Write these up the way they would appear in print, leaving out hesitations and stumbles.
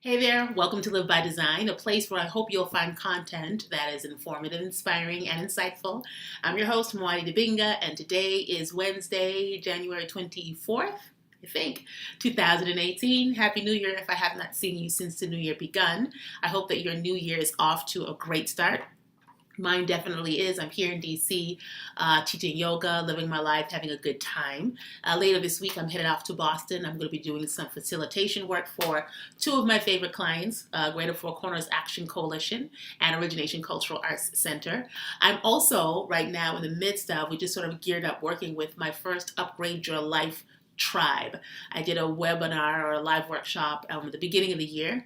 Hey there, welcome to Live by Design, a place where I hope you'll find content that is informative, inspiring, and insightful. I'm your host, Mwadi Debinga, and today is Wednesday, January 24th, I think, 2018. Happy New Year if I have not seen you since the new year begun. I hope that your new year is off to a great start. Mine definitely is. I'm here in DC teaching yoga, living my life, having a good time. Later this week, I'm headed off to Boston. I'm going to be doing some facilitation work for two of my favorite clients, Greater Four Corners Action Coalition and Origination Cultural Arts Center. I'm also right now in the midst of, we just sort of geared up working with my first Upgrade Your Life tribe. I did a webinar or a live workshop at the beginning of the year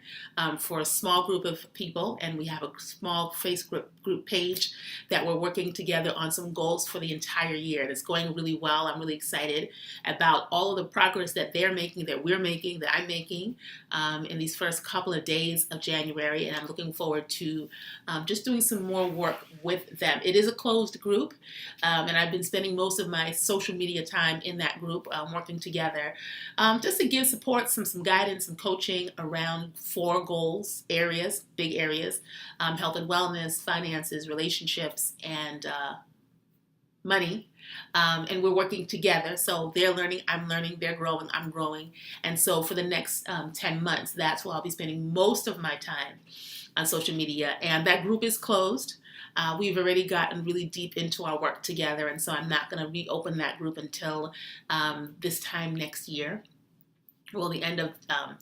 for a small group of people, and we have a small Facebook group page that we're working together on some goals for the entire year. And it's going really well. I'm really excited about all of the progress that they're making, that we're making, that I'm making in these first couple of days of January, and I'm looking forward to just doing some more work with them. It is a closed group, and I've been spending most of my social media time in that group working together just to give support, some guidance, some coaching around four goals, areas, big areas, health and wellness, finances, relationships, and money. And we're working together. So they're learning, I'm learning, they're growing, I'm growing. And so for the next 10 months, that's where I'll be spending most of my time on social media. And that group is closed. We've already gotten really deep into our work together, and so I'm not going to reopen that group until this time next year. Well, the end of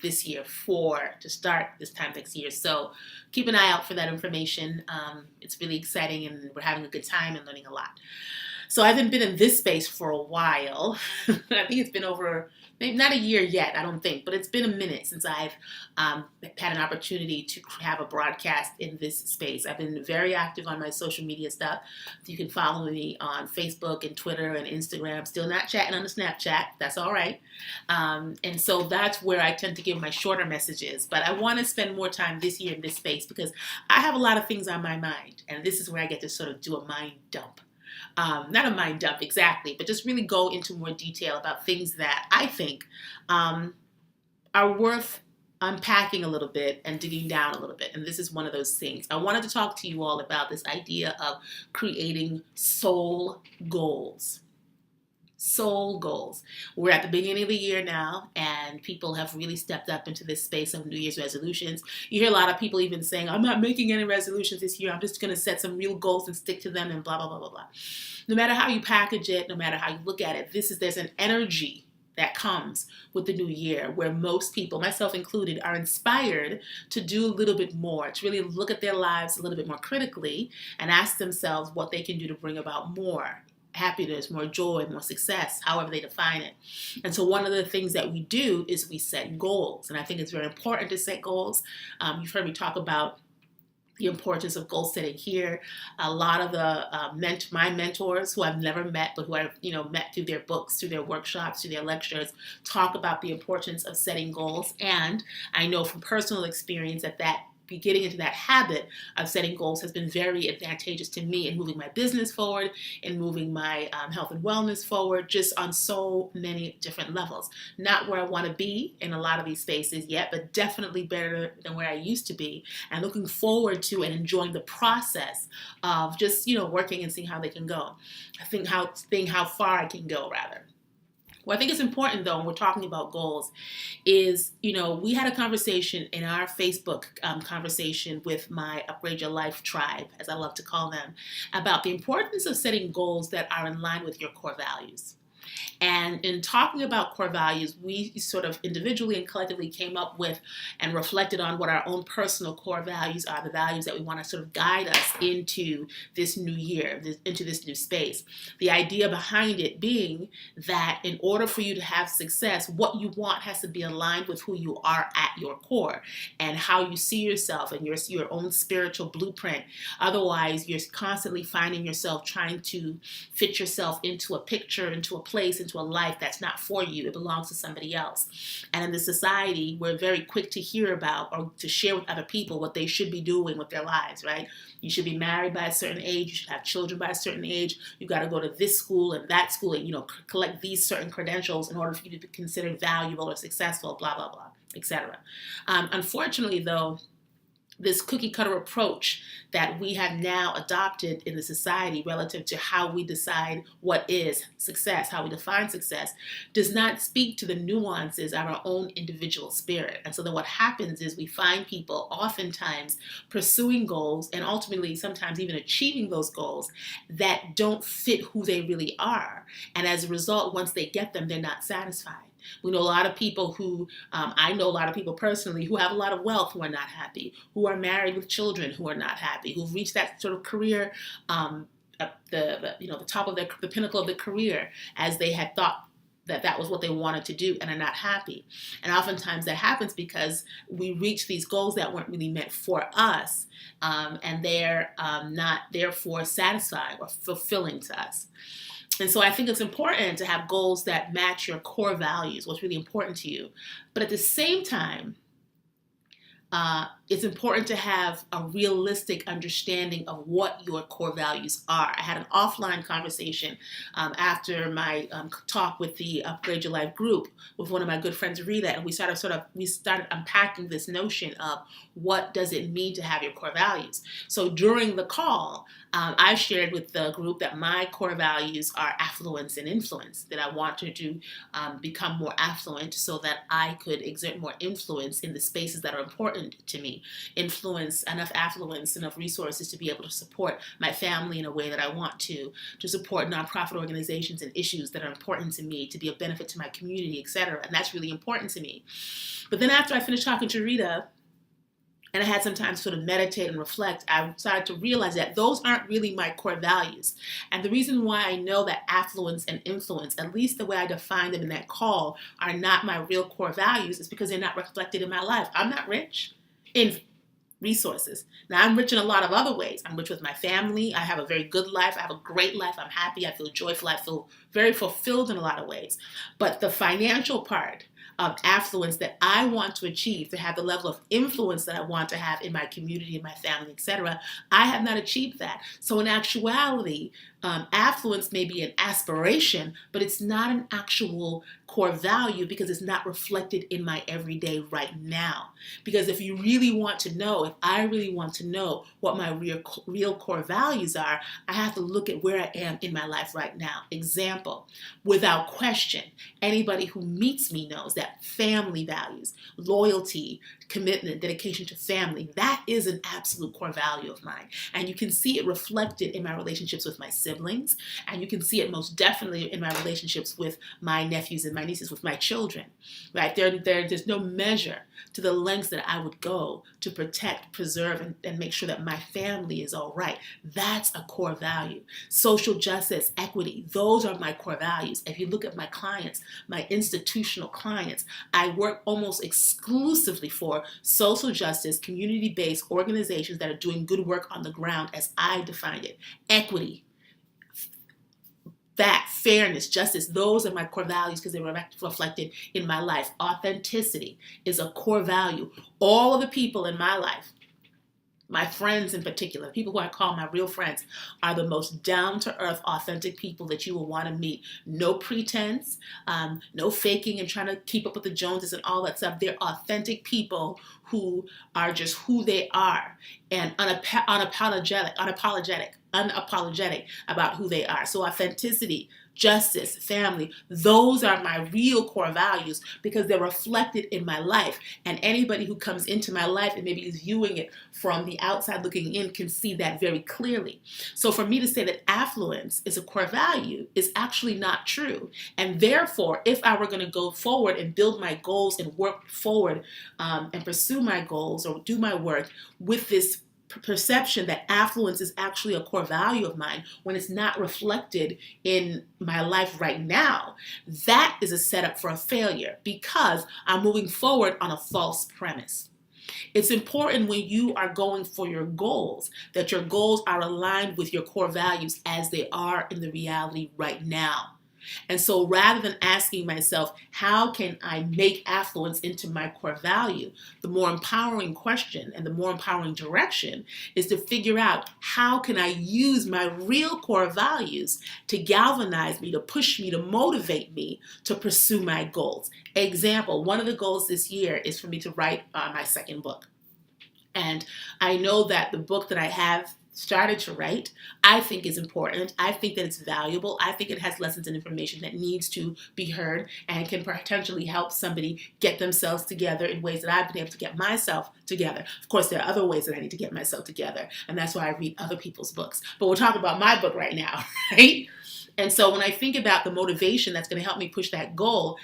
this year to start this time next year. So keep an eye out for that information. It's really exciting, and we're having a good time and learning a lot. So I haven't been in this space for a while. I think it's been over, maybe not a year yet, I don't think, but it's been a minute since I've had an opportunity to have a broadcast in this space. I've been very active on my social media stuff. You can follow me on Facebook and Twitter and Instagram. Still not chatting on the Snapchat. That's all right. And so that's where I tend to give my shorter messages. But I want to spend more time this year in this space because I have a lot of things on my mind. And this is where I get to sort of do a mind dump. Not a mind dump exactly, but just really go into more detail about things that I think are worth unpacking a little bit and digging down a little bit. And this is one of those things. I wanted to talk to you all about this idea of creating soul goals. Soul goals. We're at the beginning of the year now, and people have really stepped up into this space of New Year's resolutions. You hear a lot of people even saying, I'm not making any resolutions this year. I'm just going to set some real goals and stick to them and blah, blah, blah, blah, blah. No matter how you package it, no matter how you look at it, there's an energy that comes with the new year where most people, myself included, are inspired to do a little bit more, to really look at their lives a little bit more critically and ask themselves what they can do to bring about more happiness, more joy, more success, however they define it. And so one of the things that we do is we set goals. And I think it's very important to set goals. You've heard me talk about the importance of goal setting here. A lot of the my mentors who I've never met, but who I've met through their books, through their workshops, through their lectures, talk about the importance of setting goals. And I know from personal experience that getting into that habit of setting goals has been very advantageous to me in moving my business forward, in moving my health and wellness forward, just on so many different levels. Not where I want to be in a lot of these spaces yet, but definitely better than where I used to be, and looking forward to and enjoying the process of just, working and seeing how they can go. Seeing how far I can go, rather. What I think is important, though, when we're talking about goals is, we had a conversation in our Facebook conversation with my Upgrade Your Life tribe, as I love to call them, about the importance of setting goals that are in line with your core values. And in talking about core values, we sort of individually and collectively came up with and reflected on what our own personal core values are, the values that we want to sort of guide us into this new year, into this new space. The idea behind it being that in order for you to have success, what you want has to be aligned with who you are at your core and how you see yourself and your own spiritual blueprint. Otherwise, you're constantly finding yourself trying to fit yourself into a picture, into a place, into a life that's not for you. It belongs to somebody else. And in this society, we're very quick to hear about or to share with other people what they should be doing with their lives, right? You should be married by a certain age. You should have children by a certain age. You got to go to this school and that school and, collect these certain credentials in order for you to be considered valuable or successful, blah, blah, blah. etc. Unfortunately, though, this cookie cutter approach that we have now adopted in the society relative to how we decide what is success, how we define success, does not speak to the nuances of our own individual spirit. And so then what happens is we find people oftentimes pursuing goals and ultimately sometimes even achieving those goals that don't fit who they really are. And as a result, once they get them, they're not satisfied. We know a lot of people who, I know a lot of people personally who have a lot of wealth who are not happy, who are married with children who are not happy, who've reached that sort of career, the top of the pinnacle of their career as they had thought that was what they wanted to do and are not happy. And oftentimes that happens because we reach these goals that weren't really meant for us, and they're not therefore satisfying or fulfilling to us. And so I think it's important to have goals that match your core values, what's really important to you. But at the same time, it's important to have a realistic understanding of what your core values are. I had an offline conversation after my talk with the Upgrade Your Life group with one of my good friends, Rita, and we started unpacking this notion of what does it mean to have your core values. So during the call, I shared with the group that my core values are affluence and influence, that I wanted to become more affluent so that I could exert more influence in the spaces that are important to me. Influence, enough affluence, enough resources to be able to support my family in a way that I want to support nonprofit organizations and issues that are important to me, to be a benefit to my community, etc. And that's really important to me. But then after I finished talking to Rita, and I had some time to sort of meditate and reflect, I started to realize that those aren't really my core values. And the reason why I know that affluence and influence, at least the way I define them in that call, are not my real core values is because they're not reflected in my life. I'm not rich in resources. Now, I'm rich in a lot of other ways. I'm rich with my family. I have a very good life. I have a great life. I'm happy. I feel joyful. I feel very fulfilled in a lot of ways. But the financial part of affluence that I want to achieve, to have the level of influence that I want to have in my community, in my family, etc., I have not achieved that. So in actuality, affluence may be an aspiration, but it's not an actual core value because it's not reflected in my everyday right now. Because if you really want to know, if I really want to know what my real core values are, I have to look at where I am in my life right now. Example, without question, anybody who meets me knows that family values, loyalty, commitment, dedication to family, that is an absolute core value of mine. And you can see it reflected in my relationships with my siblings, and you can see it most definitely in my relationships with my nephews and my nieces, with my children, right? There's no measure to the lengths that I would go to protect, preserve, and make sure that my family is all right. That's a core value. Social justice, equity, those are my core values. If you look at my clients, my institutional clients, I work almost exclusively for social justice, community-based organizations that are doing good work on the ground as I defined it. Equity, that, fairness, justice, those are my core values because they were reflected in my life. Authenticity is a core value. All of the people in my life, my friends in particular, people who I call my real friends, are the most down-to-earth, authentic people that you will want to meet. No pretense, no faking and trying to keep up with the Joneses and all that stuff. They're authentic people who are just who they are and unapologetic about who they are. So authenticity, justice, family, those are my real core values because they're reflected in my life. And anybody who comes into my life and maybe is viewing it from the outside looking in can see that very clearly. So for me to say that affluence is a core value is actually not true. And therefore, if I were going to go forward and build my goals and work forward and pursue my goals or do my work with this perception that affluence is actually a core value of mine when it's not reflected in my life right now, that is a setup for a failure because I'm moving forward on a false premise. It's important when you are going for your goals that your goals are aligned with your core values as they are in the reality right now. And so rather than asking myself, how can I make affluence into my core value? The more empowering question and the more empowering direction is to figure out, how can I use my real core values to galvanize me, to push me, to motivate me to pursue my goals? Example, one of the goals this year is for me to write my second book. And I know that the book that I have started to write, I think is important. I think that it's valuable. I think it has lessons and information that needs to be heard and can potentially help somebody get themselves together in ways that I've been able to get myself together. Of course, there are other ways that I need to get myself together, and that's why I read other people's books. But we're talking about my book right now, right? And so when I think about the motivation that's going to help me push that goal,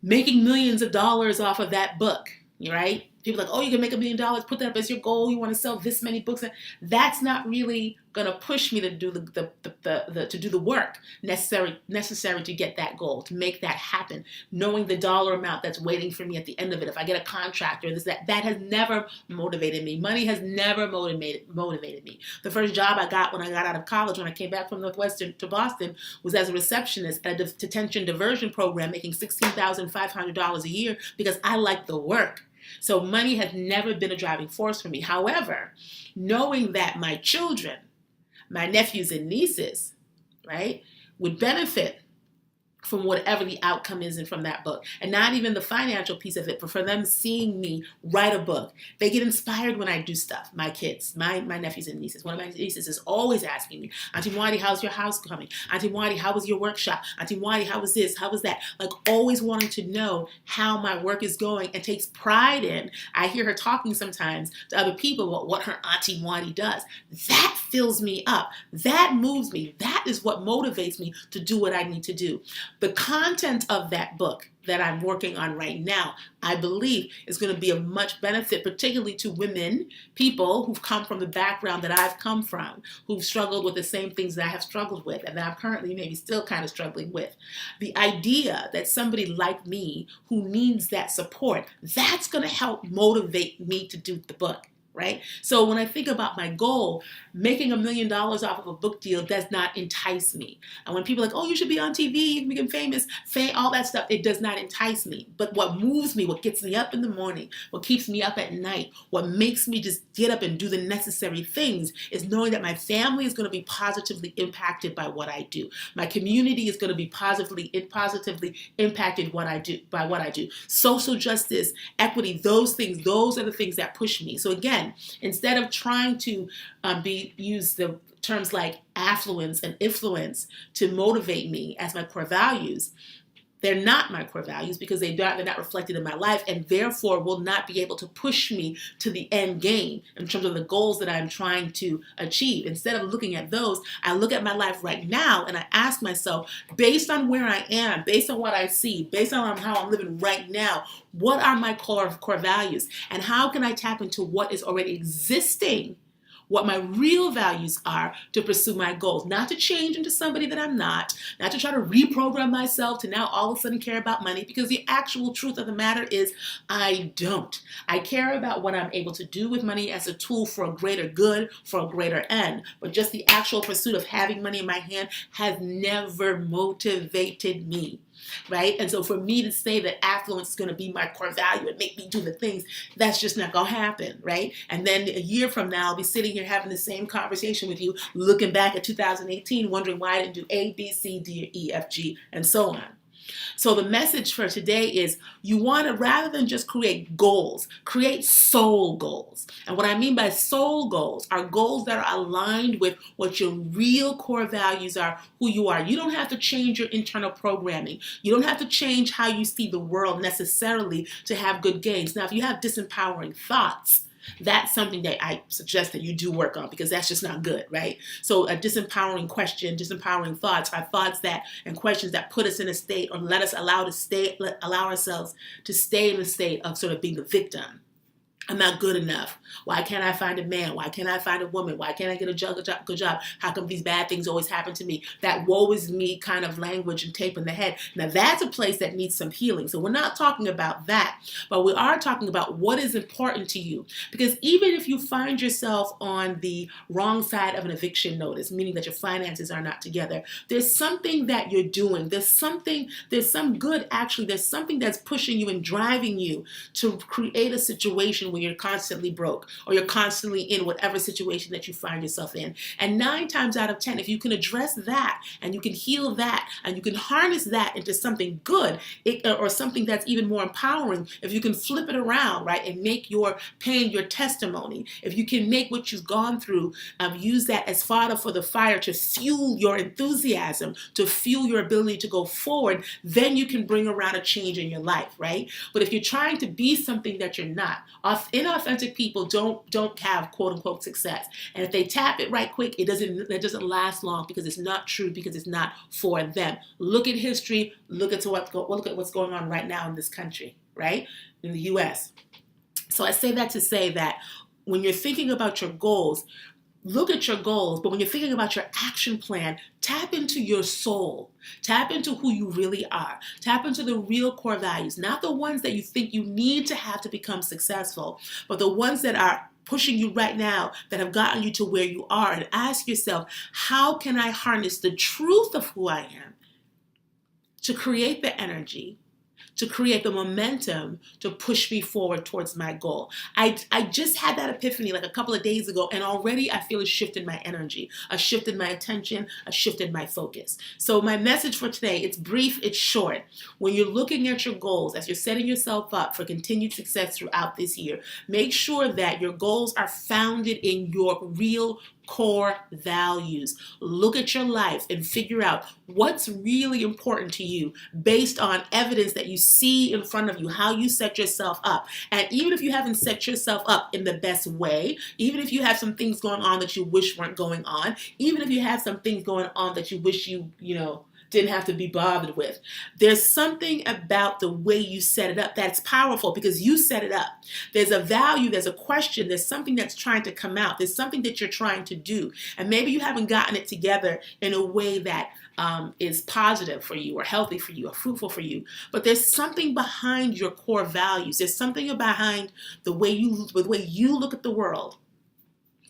making millions of dollars off of that book, right? People are like, oh, you can make $1 million, put that up as your goal. You want to sell this many books. That's not really going to push me to do the work necessary to get that goal, to make that happen. Knowing the dollar amount that's waiting for me at the end of it, if I get a contract or that has never motivated me. Money has never motivated me. The first job I got when I got out of college, when I came back from Northwestern to Boston, was as a receptionist at a detention diversion program, making $16,500 a year because I liked the work. So money has never been a driving force for me. However, knowing that my children, my nephews and nieces, right, would benefit from whatever the outcome is from that book. And not even the financial piece of it, but for them seeing me write a book. They get inspired when I do stuff. My kids, my nephews and nieces. One of my nieces is always asking me, Auntie Mwadi, how's your house coming? Auntie Mwadi, how was your workshop? Auntie Mwadi, how was this? How was that? Like always wanting to know how my work is going and takes pride in. I hear her talking sometimes to other people about what her Auntie Mwadi does. That fills me up. That moves me. That is what motivates me to do what I need to do. The content of that book that I'm working on right now, I believe is going to be of much benefit, particularly to women, people who've come from the background that I've come from, who've struggled with the same things that I have struggled with and that I'm currently maybe still kind of struggling with. The idea that somebody like me who needs that support, that's going to help motivate me to do the book. Right? So when I think about my goal, making $1 million off of a book deal does not entice me. And when people are like, oh, you should be on TV, you can become famous, all that stuff, it does not entice me. But what moves me, what gets me up in the morning, what keeps me up at night, what makes me just get up and do the necessary things is knowing that my family is going to be positively impacted by what I do. My community is going to be positively impacted by what I do. Social justice, equity, those things, those are the things that push me. So again, instead of trying to use the terms like affluence and influence to motivate me as my core values, they're not my core values because they're not reflected in my life and therefore will not be able to push me to the end game in terms of the goals that I'm trying to achieve. Instead of looking at those, I look at my life right now and I ask myself, based on where I am, based on what I see, based on how I'm living right now, what are my core values? And how can I tap into what is already existing, what my real values are to pursue my goals, not to change into somebody that I'm not to try to reprogram myself to now all of a sudden care about money, because the actual truth of the matter is I don't. I care about what I'm able to do with money as a tool for a greater good, for a greater end. But just the actual pursuit of having money in my hand has never motivated me. Right? And so for me to say that affluence is going to be my core value and make me do the things, that's just not going to happen, right? And then a year from now, I'll be sitting here having the same conversation with you, looking back at 2018, wondering why I didn't do A, B, C, D, E, F, G, and so on. So the message for today is you want to, rather than just create goals, create soul goals. And what I mean by soul goals are goals that are aligned with what your real core values are, who you are. You don't have to change your internal programming. You don't have to change how you see the world necessarily to have good gains. Now, if you have disempowering thoughts, that's something that I suggest that you do work on, because that's just not good, right? So a disempowering question, disempowering thoughts are thoughts that and questions that put us in a state or allow ourselves to stay in a state of sort of being the victim. I'm not good enough. Why can't I find a man? Why can't I find a woman? Why can't I get a good job? How come these bad things always happen to me? That woe is me kind of language and tape in the head. Now that's a place that needs some healing. So we're not talking about that, but we are talking about what is important to you. Because even if you find yourself on the wrong side of an eviction notice, meaning that your finances are not together, there's something that you're doing. There's some good actually. There's something that's pushing you and driving you to create a situation where you're constantly broke or you're constantly in whatever situation that you find yourself in. And 9 times out of 10, if you can address that and you can heal that and you can harness that into something good or something that's even more empowering, if you can flip it around, right, and make your pain your testimony, if you can make what you've gone through, use that as fodder for the fire to fuel your enthusiasm, to fuel your ability to go forward, then you can bring around a change in your life, right? But if you're trying to be something that you're not, inauthentic people don't have quote unquote success. And if they tap it right quick, it doesn't last long because it's not true, because it's not for them. Look at history, look at what's going on right now in this country, right? In the US. So I say that to say that when you're thinking about your goals, look at your goals, but when you're thinking about your action plan, tap into your soul. Tap into who you really are. Tap into the real core values, not the ones that you think you need to have to become successful, but the ones that are pushing you right now, that have gotten you to where you are. And ask yourself, how can I harness the truth of who I am to create the energy, to create the momentum to push me forward towards my goal? I just had that epiphany like a couple of days ago, and already I feel a shift in my energy, a shift in my attention, a shift in my focus. So my message for today, it's brief, it's short. When you're looking at your goals, as you're setting yourself up for continued success throughout this year, make sure that your goals are founded in your real core values. Look at your life and figure out what's really important to you based on evidence that you see in front of you, how you set yourself up. And even if you haven't set yourself up in the best way, even if you have some things going on that you wish weren't going on, even if you have some things going on that you wish you didn't have to be bothered with, there's something about the way you set it up that's powerful because you set it up. There's a value, there's a question, there's something that's trying to come out, there's something that you're trying to do, and maybe you haven't gotten it together in a way that is positive for you or healthy for you or fruitful for you, but there's something behind your core values. There's something behind the way you look at the world,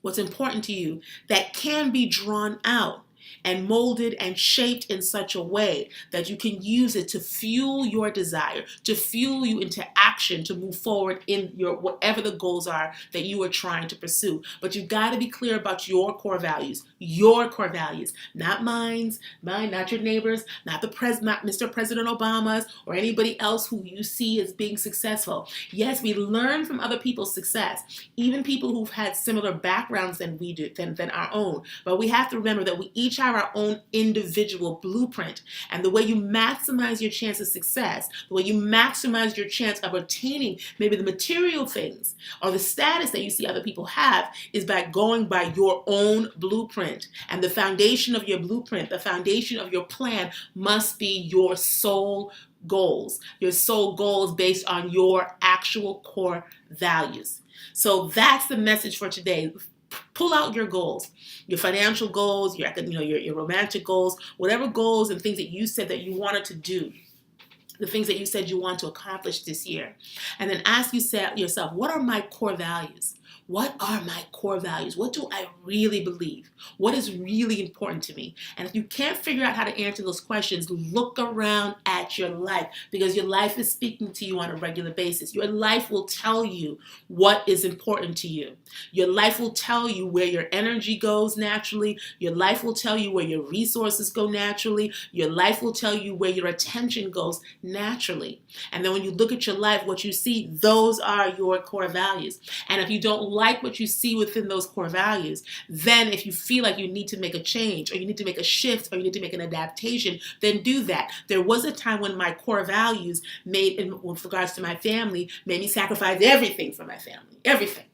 what's important to you, that can be drawn out and molded and shaped in such a way that you can use it to fuel your desire, to fuel you into action, to move forward in your whatever the goals are that you are trying to pursue. But you've got to be clear about your core values, not mine, not your neighbors, not Mr. President Obama's or anybody else who you see as being successful. Yes, we learn from other people's success, even people who've had similar backgrounds than we do, than our own. But we have to remember that we each have our own individual blueprint, and the way you maximize your chance of success, the way you maximize your chance of attaining maybe the material things or the status that you see other people have is by going by your own blueprint. And the foundation of your blueprint, the foundation of your plan must be your soul goals based on your actual core values. So that's the message for today. Pull out your goals, your financial goals, your romantic goals, whatever goals and things that you said that you wanted to do, the things that you said you want to accomplish this year. And then ask yourself, what are my core values? What are my core values? What do I really believe? What is really important to me? And if you can't figure out how to answer those questions, look around at your life, because your life is speaking to you on a regular basis. Your life will tell you what is important to you. Your life will tell you where your energy goes naturally. Your life will tell you where your resources go naturally. Your life will tell you where your attention goes naturally. And then when you look at your life, what you see, those are your core values. And if you don't like what you see within those core values, then if you feel like you need to make a change or you need to make a shift or you need to make an adaptation, then do that. There was a time when my core values with regards to my family made me sacrifice everything for my family. Everything.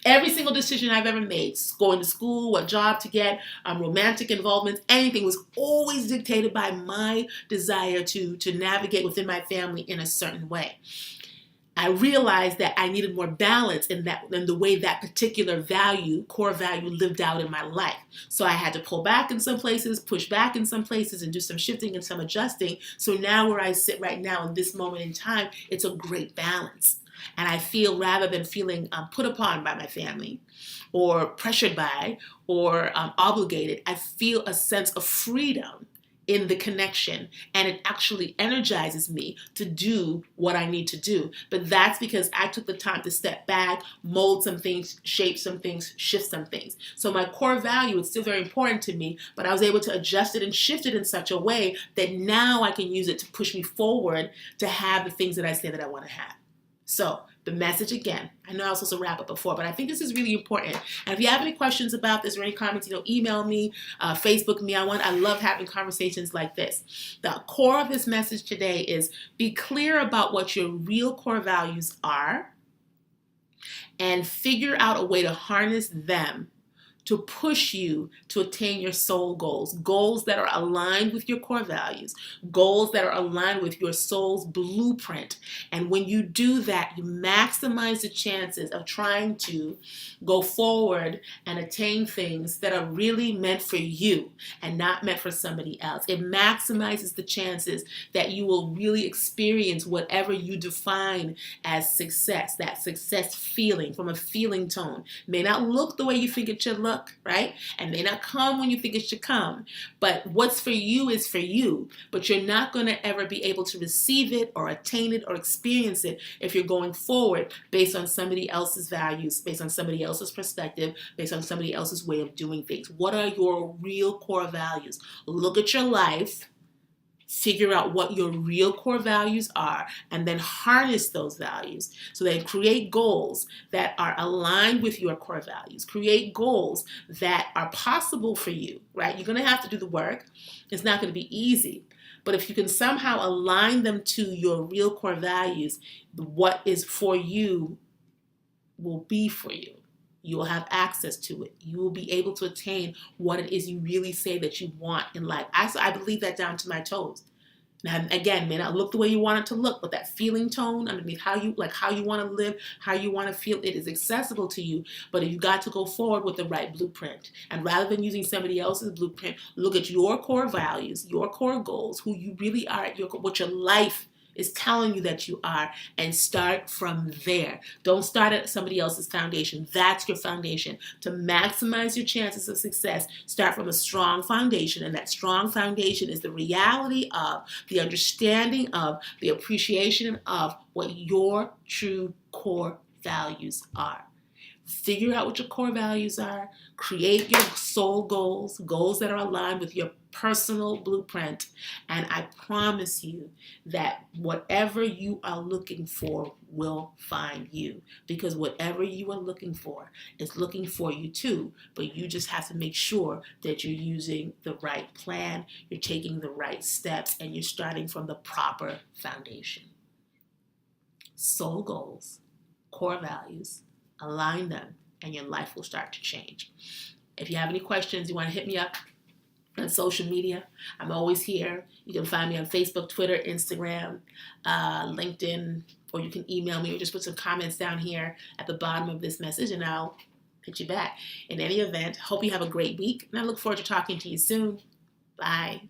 Every single decision I've ever made, going to school, what job to get, romantic involvements, anything was always dictated by my desire to navigate within my family in a certain way. I realized that I needed more balance in the way that particular value, core value, lived out in my life. So I had to pull back in some places, push back in some places, and do some shifting and some adjusting. So now where I sit right now in this moment in time, it's a great balance. And I feel, rather than feeling put upon by my family or pressured by or obligated, I feel a sense of freedom in the connection, and it actually energizes me to do what I need to do. But that's because I took the time to step back, mold some things, shape some things, shift some things. So my core value is still very important to me, but I was able to adjust it and shift it in such a way that now I can use it to push me forward to have the things that I say that I want to have. So the message again, I know I was supposed to wrap up before, but I think this is really important. And if you have any questions about this or any comments, email me, Facebook me. I love having conversations like this. The core of this message today is be clear about what your real core values are and figure out a way to harness them to push you to attain your soul goals, goals that are aligned with your core values, goals that are aligned with your soul's blueprint. And when you do that, you maximize the chances of trying to go forward and attain things that are really meant for you and not meant for somebody else. It maximizes the chances that you will really experience whatever you define as success, that success feeling from a feeling tone. It may not look the way you think it should look, right? And may not come when you think it should come. But what's for you is for you. But you're not going to ever be able to receive it or attain it or experience it if you're going forward based on somebody else's values, based on somebody else's perspective, based on somebody else's way of doing things. What are your real core values? Look at your life. Figure out what your real core values are, and then harness those values. So then create goals that are aligned with your core values. Create goals that are possible for you, right? You're going to have to do the work. It's not going to be easy. But if you can somehow align them to your real core values, what is for you will be for you. You will have access to it. You will be able to attain what it is you really say that you want in life. I believe that down to my toes. Now, again, may not look the way you want it to look, but that feeling tone underneath how you want to live, how you want to feel, it is accessible to you. But you got to go forward with the right blueprint. And rather than using somebody else's blueprint, look at your core values, your core goals, who you really are, what your life is telling you that you are, and start from there. Don't start at somebody else's foundation. That's your foundation. To maximize your chances of success, start from a strong foundation, and that strong foundation is the reality of, the understanding of, the appreciation of what your true core values are. Figure out what your core values are. Create your soul goals, goals that are aligned with your personal blueprint. And I promise you that whatever you are looking for will find you. Because whatever you are looking for is looking for you too. But you just have to make sure that you're using the right plan, you're taking the right steps, and you're starting from the proper foundation. Soul goals, core values, align them, and your life will start to change. If you have any questions, you want to hit me up on social media, I'm always here. You can find me on Facebook, Twitter, Instagram, LinkedIn, or you can email me or just put some comments down here at the bottom of this message and I'll hit you back. In any event, hope you have a great week, and I look forward to talking to you soon. Bye.